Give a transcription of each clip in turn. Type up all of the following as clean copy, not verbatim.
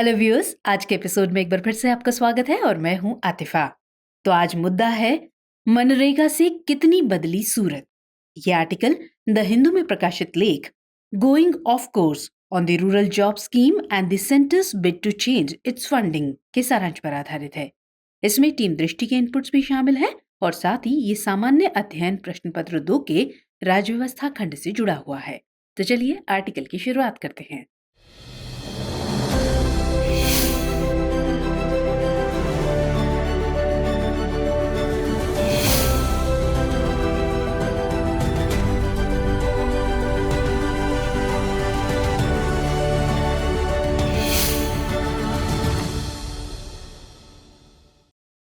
Hello viewers, आज के episode में एक बार फिर से आपका स्वागत है और मैं हूं आतिफा। तो आज मुद्दा है मनरेगा से कितनी बदली सूरत। ये आर्टिकल द हिंदू में प्रकाशित लेख going off course on the rural job scheme and the centre's bid to change its funding के सारांश पर आधारित है। इसमें टीम दृष्टि के इनपुट्स भी शामिल है और साथ ही ये सामान्य अध्ययन प्रश्न पत्र 2 के राज्य व्यवस्था खंड से जुड़ा हुआ है। तो चलिए आर्टिकल की शुरुआत करते हैं।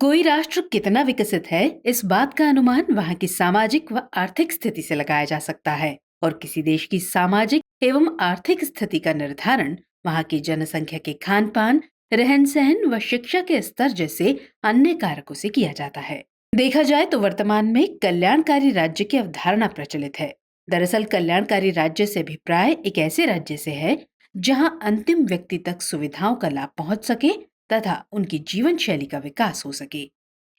कोई राष्ट्र कितना विकसित है, इस बात का अनुमान वहां की सामाजिक व आर्थिक स्थिति से लगाया जा सकता है और किसी देश की सामाजिक एवं आर्थिक स्थिति का निर्धारण वहां की जनसंख्या के खान पान, रहन सहन व शिक्षा के स्तर जैसे अन्य कारकों से किया जाता है। देखा जाए तो वर्तमान में कल्याणकारी राज्य की अवधारणा प्रचलित है। दरअसल कल्याणकारी राज्य से अभिप्राय एक ऐसे राज्य से है जहां अंतिम व्यक्ति तक सुविधाओं का लाभ पहुंच सके तथा उनकी जीवन शैली का विकास हो सके।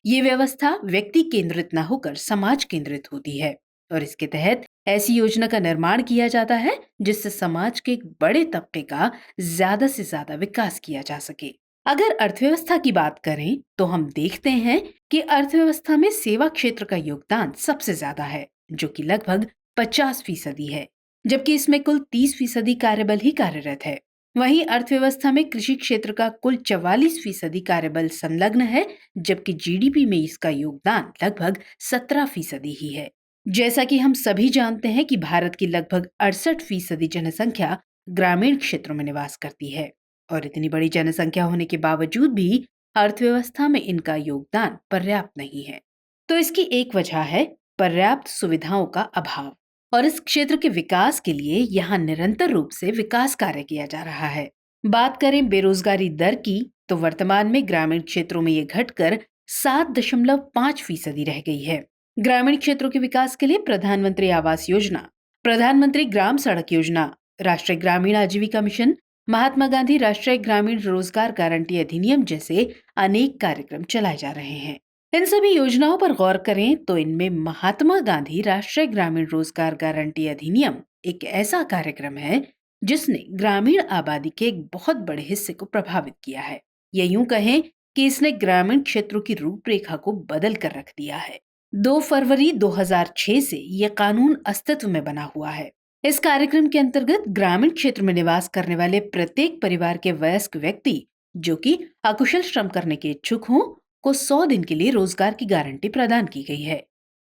ये व्यवस्था व्यक्ति केंद्रित न होकर समाज केंद्रित होती है और इसके तहत ऐसी योजना का निर्माण किया जाता है जिससे समाज के एक बड़े तबके का ज्यादा से ज्यादा विकास किया जा सके। अगर अर्थव्यवस्था की बात करें तो हम देखते हैं कि अर्थव्यवस्था में सेवा क्षेत्र का योगदान सबसे ज्यादा है, जो कि लगभग 50% है, जबकि इसमें कुल 30% कार्यबल ही कार्यरत है। वहीं अर्थव्यवस्था में कृषि क्षेत्र का कुल 44% कार्यबल संलग्न है, जबकि जीडीपी में इसका योगदान लगभग 17% ही है। जैसा कि हम सभी जानते हैं कि भारत की लगभग 68% जनसंख्या ग्रामीण क्षेत्रों में निवास करती है और इतनी बड़ी जनसंख्या होने के बावजूद भी अर्थव्यवस्था में इनका योगदान पर्याप्त नहीं है। तो इसकी एक वजह है पर्याप्त सुविधाओं का अभाव और इस क्षेत्र के विकास के लिए यहाँ निरंतर रूप से विकास कार्य किया जा रहा है। बात करें बेरोजगारी दर की तो वर्तमान में ग्रामीण क्षेत्रों में ये घटकर 7.5% रह गई है। ग्रामीण क्षेत्रों के विकास के लिए प्रधानमंत्री आवास योजना, प्रधानमंत्री ग्राम सड़क योजना, राष्ट्रीय ग्रामीण आजीविका मिशन, महात्मा गांधी राष्ट्रीय ग्रामीण रोजगार गारंटी अधिनियम जैसे अनेक कार्यक्रम चलाए जा रहे हैं। इन सभी योजनाओं पर गौर करें तो इनमें महात्मा गांधी राष्ट्रीय ग्रामीण रोजगार गारंटी अधिनियम एक ऐसा कार्यक्रम है जिसने ग्रामीण आबादी के एक बहुत बड़े हिस्से को प्रभावित किया है। या यूं कहें कि इसने ग्रामीण क्षेत्रों की रूपरेखा को बदल कर रख दिया है। 2 फरवरी 2006 से यह कानून अस्तित्व में बना हुआ है। इस कार्यक्रम के अंतर्गत ग्रामीण क्षेत्र में निवास करने वाले प्रत्येक परिवार के वयस्क व्यक्ति जो कि अकुशल श्रम करने के इच्छुक हों को 100 दिन के लिए रोजगार की गारंटी प्रदान की गई है।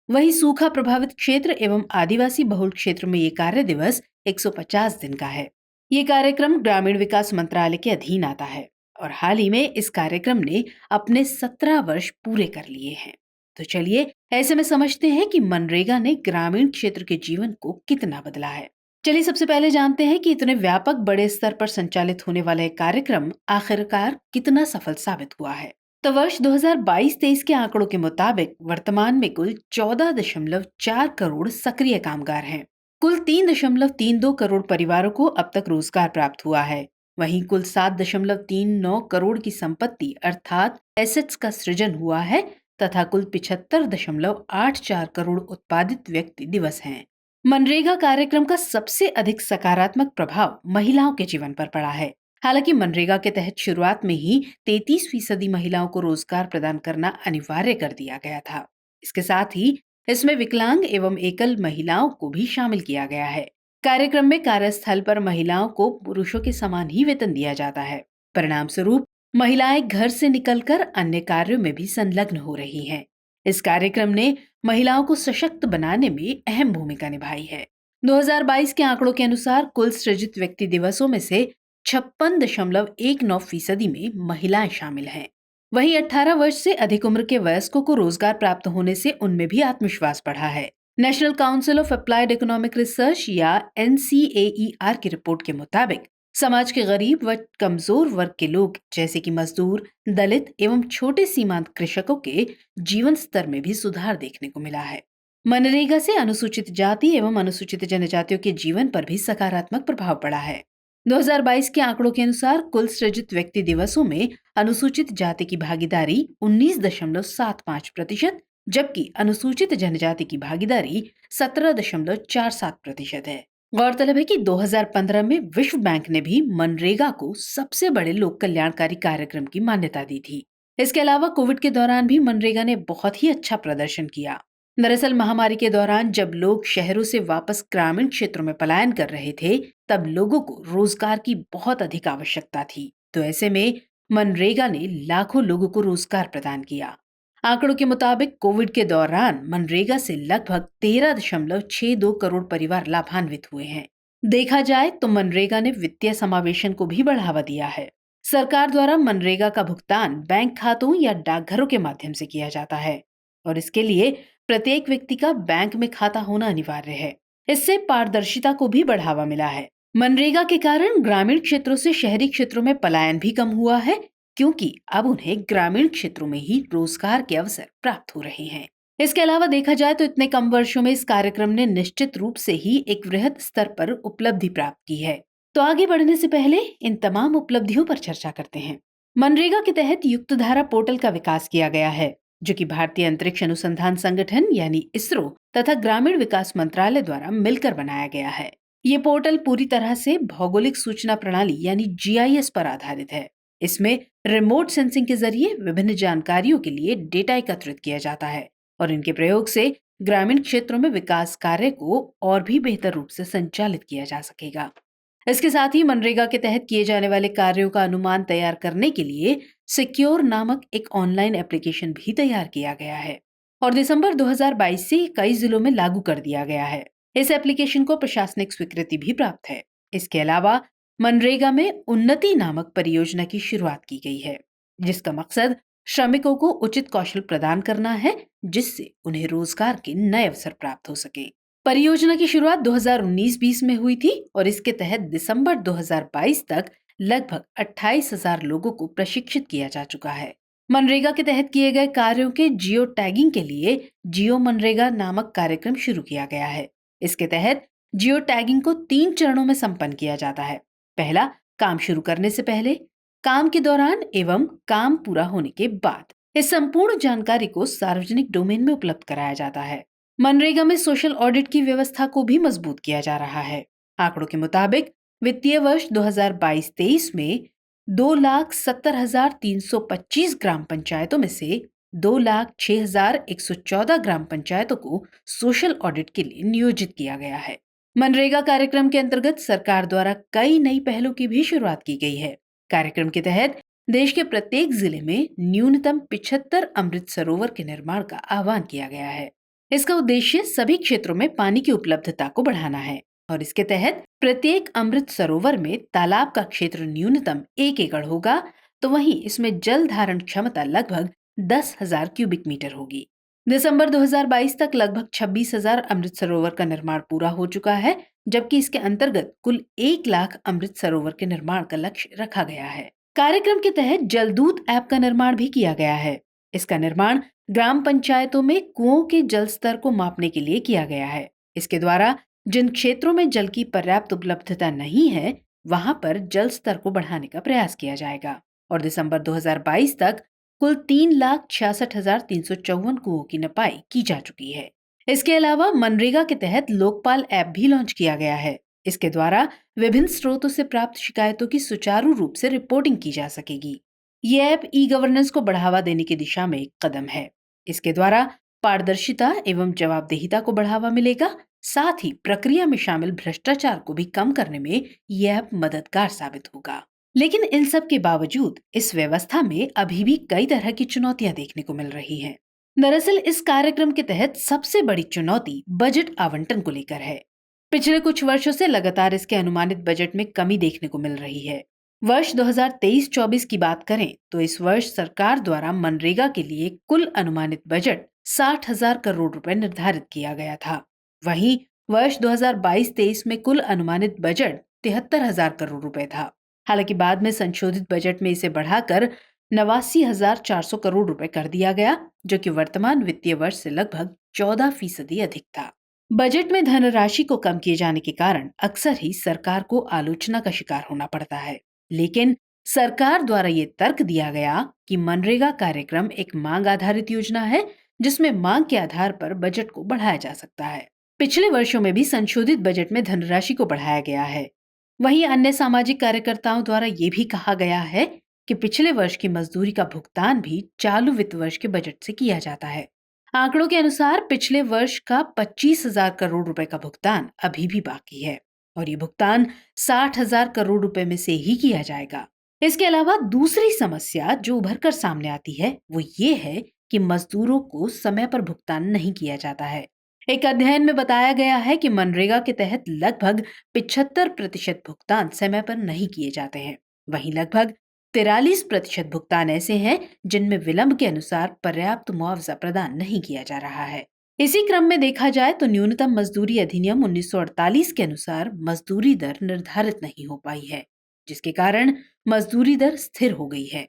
वहीं सूखा प्रभावित क्षेत्र एवं आदिवासी बहुल क्षेत्र में ये कार्य दिवस 150 दिन का है। ये कार्यक्रम ग्रामीण विकास मंत्रालय के अधीन आता है और हाल ही में इस कार्यक्रम ने अपने 17 वर्ष पूरे कर लिए हैं। तो चलिए ऐसे में समझते हैं कि मनरेगा ने ग्रामीण क्षेत्र के जीवन को कितना बदला है। चलिए सबसे पहले जानते हैं कि इतने व्यापक बड़े स्तर पर संचालित होने वाला कार्यक्रम आखिरकार कितना सफल साबित हुआ है। तो वर्ष 2022-23 के आंकड़ों के मुताबिक वर्तमान में कुल 14.4 करोड़ सक्रिय कामगार हैं। कुल 3.32 करोड़ परिवारों को अब तक रोजगार प्राप्त हुआ है। वहीं कुल 7.39 करोड़ की संपत्ति अर्थात एसेट्स का सृजन हुआ है तथा कुल 75.84 करोड़ उत्पादित व्यक्ति दिवस हैं। मनरेगा कार्यक्रम का सबसे अधिक सकारात्मक प्रभाव महिलाओं के जीवन पर पड़ा है। हालांकि मनरेगा के तहत शुरुआत में ही 33% महिलाओं को रोजगार प्रदान करना अनिवार्य कर दिया गया था। इसके साथ ही इसमें विकलांग एवं एकल महिलाओं को भी शामिल किया गया है। कार्यक्रम में कार्यस्थल पर महिलाओं को पुरुषों के समान ही वेतन दिया जाता है। परिणाम स्वरूप महिलाएं घर से निकलकर अन्य कार्यों में भी संलग्न हो रही हैं। इस कार्यक्रम ने महिलाओं को सशक्त बनाने में अहम भूमिका निभाई है। 2022 के आंकड़ों के अनुसार कुल सृजित व्यक्ति दिवसों में से 56.19% में महिलाएं शामिल हैं। वहीं 18 वर्ष से अधिक उम्र के वयस्कों को रोजगार प्राप्त होने से उनमें भी आत्मविश्वास बढ़ा है। National council of applied economic research या NCAER की रिपोर्ट के मुताबिक समाज के गरीब व कमजोर वर्ग के लोग जैसे कि मजदूर, दलित एवं छोटे सीमांत कृषकों के जीवन स्तर में भी सुधार देखने को मिला है। मनरेगा से अनुसूचित जाति एवं अनुसूचित जनजातियों के जीवन पर भी सकारात्मक प्रभाव पड़ा है। 2022 के आंकड़ों के अनुसार कुल सृजित व्यक्ति दिवसों में अनुसूचित जाति की भागीदारी 19.75%, जबकि अनुसूचित जनजाति की भागीदारी 17.47% है। गौरतलब है कि 2015 में विश्व बैंक ने भी मनरेगा को सबसे बड़े लोक कल्याणकारी कार्यक्रम की मान्यता दी थी। इसके अलावा कोविड के दौरान भी मनरेगा ने बहुत ही अच्छा प्रदर्शन किया। दरअसल महामारी के दौरान जब लोग शहरों से वापस ग्रामीण क्षेत्रों में पलायन कर रहे थे, तब लोगों को रोजगार की बहुत अधिक आवश्यकता थी। तो ऐसे में मनरेगा ने लाखों लोगों को रोजगार प्रदान किया। आंकड़ों के मुताबिक कोविड के दौरान मनरेगा से लगभग 13.62 करोड़ परिवार लाभान्वित हुए हैं। देखा जाए तो मनरेगा ने वित्तीय समावेशन को भी बढ़ावा दिया है। सरकार द्वारा मनरेगा का भुगतान बैंक खातों या डाकघरों के माध्यम से किया जाता है और इसके लिए प्रत्येक व्यक्ति का बैंक में खाता होना अनिवार्य है। इससे पारदर्शिता को भी बढ़ावा मिला है। मनरेगा के कारण ग्रामीण क्षेत्रों से शहरी क्षेत्रों में पलायन भी कम हुआ है, क्योंकि अब उन्हें ग्रामीण क्षेत्रों में ही रोजगार के अवसर प्राप्त हो रहे हैं। इसके अलावा देखा जाए तो इतने कम वर्षों में इस कार्यक्रम ने निश्चित रूप से ही एक वृहद स्तर पर उपलब्धि प्राप्त की है। तो आगे बढ़ने से पहले इन तमाम उपलब्धियों पर चर्चा करते हैं। मनरेगा के तहत युक्तधारा पोर्टल का विकास किया गया है, जो कि भारतीय अंतरिक्ष अनुसंधान संगठन यानी इसरो तथा ग्रामीण विकास मंत्रालय द्वारा मिलकर बनाया गया है। ये पोर्टल पूरी तरह से भौगोलिक सूचना प्रणाली यानी GIS पर आधारित है। इसमें रिमोट सेंसिंग के जरिए विभिन्न जानकारियों के लिए डेटा एकत्रित किया जाता है और इनके प्रयोग से ग्रामीण क्षेत्रों में विकास कार्य को और भी बेहतर रूप से संचालित किया जा सकेगा। इसके साथ ही मनरेगा के तहत किए जाने वाले कार्यों का अनुमान तैयार करने के लिए सिक्योर नामक एक ऑनलाइन एप्लीकेशन भी तैयार किया गया है और दिसंबर 2022 से कई जिलों में लागू कर दिया गया है। इस एप्लीकेशन को प्रशासनिक स्वीकृति भी प्राप्त है। इसके अलावा मनरेगा में उन्नति नामक परियोजना की शुरुआत की गई है, जिसका मकसद श्रमिकों को उचित कौशल प्रदान करना है, जिससे उन्हें रोजगार के नए अवसर प्राप्त हो सके। परियोजना की शुरुआत 2019-20 में हुई थी और इसके तहत दिसंबर 2022 तक लगभग 28,000 लोगों को प्रशिक्षित किया जा चुका है। मनरेगा के तहत किए गए कार्यों के जियो टैगिंग के लिए जियो मनरेगा नामक कार्यक्रम शुरू किया गया है। इसके तहत जियो टैगिंग को 3 चरणों में संपन्न किया जाता है। पहला, काम शुरू करने से पहले, काम के दौरान एवं काम पूरा होने के बाद। इस संपूर्ण जानकारी को सार्वजनिक डोमेन में उपलब्ध कराया जाता है। मनरेगा में सोशल ऑडिट की व्यवस्था को भी मजबूत किया जा रहा है। आंकड़ों के मुताबिक वित्तीय वर्ष 2022-23 में 2,70,325 ग्राम पंचायतों में से 2,06,114 ग्राम पंचायतों को सोशल ऑडिट के लिए नियोजित किया गया है। मनरेगा कार्यक्रम के अंतर्गत सरकार द्वारा कई नई पहलों की भी शुरुआत की गई है। कार्यक्रम के तहत देश के प्रत्येक जिले में न्यूनतम 75 अमृत सरोवर के निर्माण का आह्वान किया गया है। इसका उद्देश्य सभी क्षेत्रों में पानी की उपलब्धता को बढ़ाना है और इसके तहत प्रत्येक अमृत सरोवर में तालाब का क्षेत्र न्यूनतम 1 एकड़ होगा, तो वहीं इसमें जल धारण क्षमता लगभग 10,000 क्यूबिक मीटर होगी। दिसंबर 2022 तक लगभग 26,000 अमृत सरोवर का निर्माण पूरा हो चुका है, जबकि इसके अंतर्गत कुल 1 लाख अमृत सरोवर के निर्माण का लक्ष्य रखा गया है। कार्यक्रम के तहत जलदूत ऐप का निर्माण भी किया गया है। इसका निर्माण ग्राम पंचायतों में कुओं के जल स्तर को मापने के लिए किया गया है। इसके द्वारा जिन क्षेत्रों में जल की पर्याप्त उपलब्धता नहीं है, वहां पर जल स्तर को बढ़ाने का प्रयास किया जाएगा और दिसंबर 2022 तक कुल 3,66,354 कुओं की नपाई की जा चुकी है। इसके अलावा मनरेगा के तहत लोकपाल ऐप भी लॉन्च किया गया है। इसके द्वारा विभिन्न स्रोतों से प्राप्त शिकायतों की सुचारू रूप से रिपोर्टिंग की जा सकेगी। ये ऐप ई-गवर्नेंस को बढ़ावा देने की दिशा में एक कदम है। इसके द्वारा पारदर्शिता एवं जवाबदेहिता को बढ़ावा मिलेगा, साथ ही प्रक्रिया में शामिल भ्रष्टाचार को भी कम करने में यह ऐप मददगार साबित होगा। लेकिन इन सब के बावजूद इस व्यवस्था में अभी भी कई तरह की चुनौतियां देखने को मिल रही हैं। दरअसल इस कार्यक्रम के तहत सबसे बड़ी चुनौती बजट आवंटन को लेकर है। पिछले कुछ वर्षों से लगातार इसके अनुमानित बजट में कमी देखने को मिल रही है। वर्ष 2023-24 की बात करें तो इस वर्ष सरकार द्वारा मनरेगा के लिए कुल अनुमानित बजट 60,000 करोड़ रुपए निर्धारित किया गया था। वहीं वर्ष 2022-23 में कुल अनुमानित बजट 73,000 करोड़ रुपए था। हालांकि बाद में संशोधित बजट में इसे बढ़ाकर 89,400 करोड़ रुपए कर दिया गया, जो कि वर्तमान वित्तीय वर्ष से लगभग 14% अधिक था। बजट में धनराशि को कम किए जाने के कारण अक्सर ही सरकार को आलोचना का शिकार होना पड़ता है। लेकिन सरकार द्वारा ये तर्क दिया गया कि मनरेगा कार्यक्रम एक मांग आधारित योजना है, जिसमें मांग के आधार पर बजट को बढ़ाया जा सकता है। पिछले वर्षों में भी संशोधित बजट में धनराशि को बढ़ाया गया है। वहीं अन्य सामाजिक कार्यकर्ताओं द्वारा ये भी कहा गया है कि पिछले वर्ष की मजदूरी का भुगतान भी चालू वित्त वर्ष के बजट से किया जाता है। आंकड़ों के अनुसार पिछले वर्ष का 25,000 करोड़ रुपए का भुगतान अभी भी बाकी है और ये भुगतान 60,000 करोड़ रुपए में से ही किया जाएगा। इसके अलावा दूसरी समस्या जो उभर कर सामने आती है वो ये है कि मजदूरों को समय पर भुगतान नहीं किया जाता है। एक अध्ययन में बताया गया है कि मनरेगा के तहत लगभग 75% भुगतान समय पर नहीं किए जाते हैं। वहीं लगभग 43% भुगतान ऐसे हैं जिनमें विलंब के अनुसार पर्याप्त मुआवजा प्रदान नहीं किया जा रहा है। इसी क्रम में देखा जाए तो न्यूनतम मजदूरी अधिनियम 1948 के अनुसार मजदूरी दर निर्धारित नहीं हो पाई है, जिसके कारण मजदूरी दर स्थिर हो गई है।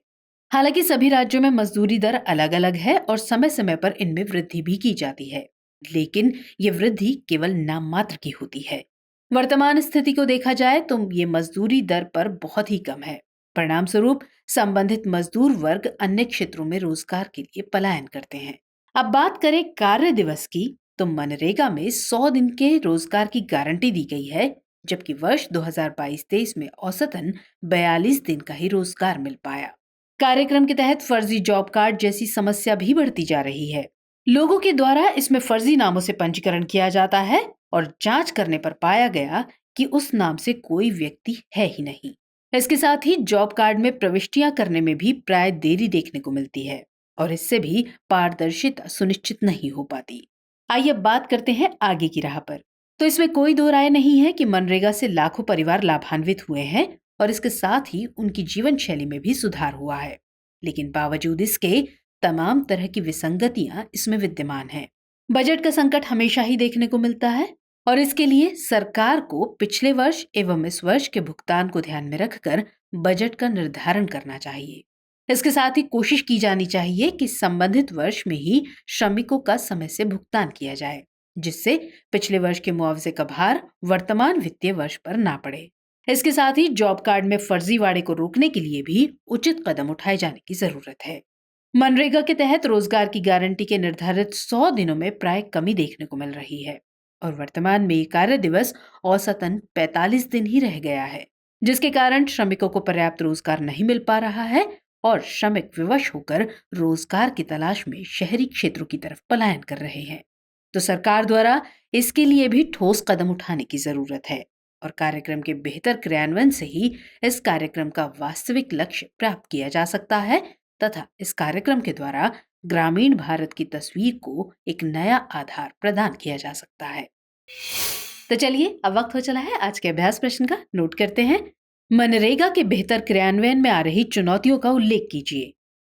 हालांकि सभी राज्यों में मजदूरी दर अलग अलग है और समय समय पर इनमें वृद्धि भी की जाती है, लेकिन ये वृद्धि केवल नाम मात्र की होती है। वर्तमान स्थिति को देखा जाए तो ये मजदूरी दर पर बहुत ही कम है। परिणाम स्वरूप संबंधित मजदूर वर्ग अन्य क्षेत्रों में रोजगार के लिए पलायन करते हैं। अब बात करें कार्य दिवस की, तो मनरेगा में 100 दिन के रोजगार की गारंटी दी गई है, जबकि वर्ष 2022-23 में औसतन 42 दिन का ही रोजगार मिल पाया। कार्यक्रम के तहत फर्जी जॉब कार्ड जैसी समस्या भी बढ़ती जा रही है। लोगों के द्वारा इसमें फर्जी नामों से पंजीकरण किया जाता है और जांच करने पर पाया गया कि उस नाम से कोई व्यक्ति है ही नहीं। इसके साथ ही जॉब कार्ड में प्रविष्टियां करने में भी प्राय देरी देखने को मिलती है और इससे भी पारदर्शिता सुनिश्चित नहीं हो पाती। आइए बात करते हैं आगे की राह पर। तो इसमें कोई दो राय नहीं है कि मनरेगा से लाखों परिवार लाभान्वित हुए हैं और इसके साथ ही उनकी जीवन शैली में भी सुधार हुआ है। लेकिन बावजूद इसके तमाम तरह की विसंगतियां इसमें विद्यमान हैं। बजट का संकट हमेशा ही देखने को मिलता है और इसके लिए सरकार को पिछले वर्ष एवं इस वर्ष के भुगतान को ध्यान में रखकर बजट का निर्धारण करना चाहिए। इसके साथ ही कोशिश की जानी चाहिए कि संबंधित वर्ष में ही श्रमिकों का समय से भुगतान किया जाए, जिससे पिछले वर्ष के मुआवजे का भार वर्तमान वित्तीय वर्ष पर ना पड़े। इसके साथ ही जॉब कार्ड में फर्जीवाड़े को रोकने के लिए भी उचित कदम उठाए जाने की जरूरत है। मनरेगा के तहत रोजगार की गारंटी के निर्धारित 100 दिनों में प्राय कमी देखने को मिल रही है और वर्तमान में ये कार्य दिवस औसतन 45 दिन ही रह गया है, जिसके कारण श्रमिकों को पर्याप्त रोजगार नहीं मिल पा रहा है और श्रमिक विवश होकर रोजगार की तलाश में शहरी क्षेत्रों की तरफ पलायन कर रहे हैं। तो सरकार द्वारा इसके लिए भी ठोस कदम उठाने की जरूरत है और कार्यक्रम के बेहतर क्रियान्वयन से ही इस कार्यक्रम का वास्तविक लक्ष्य प्राप्त किया जा सकता है तथा इस कार्यक्रम के द्वारा ग्रामीण भारत की तस्वीर को एक नया आधार प्रदान किया जा सकता है। तो चलिए अब वक्त हो चला है आज के अभ्यास प्रश्न का। नोट करते हैं, मनरेगा के बेहतर क्रियान्वयन में आ रही चुनौतियों का उल्लेख कीजिए।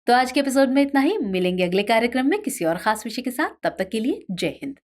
तो आज के एपिसोड में इतना ही। मिलेंगे अगले कार्यक्रम में किसी और खास विषय के साथ। तब तक के लिए जय हिंद।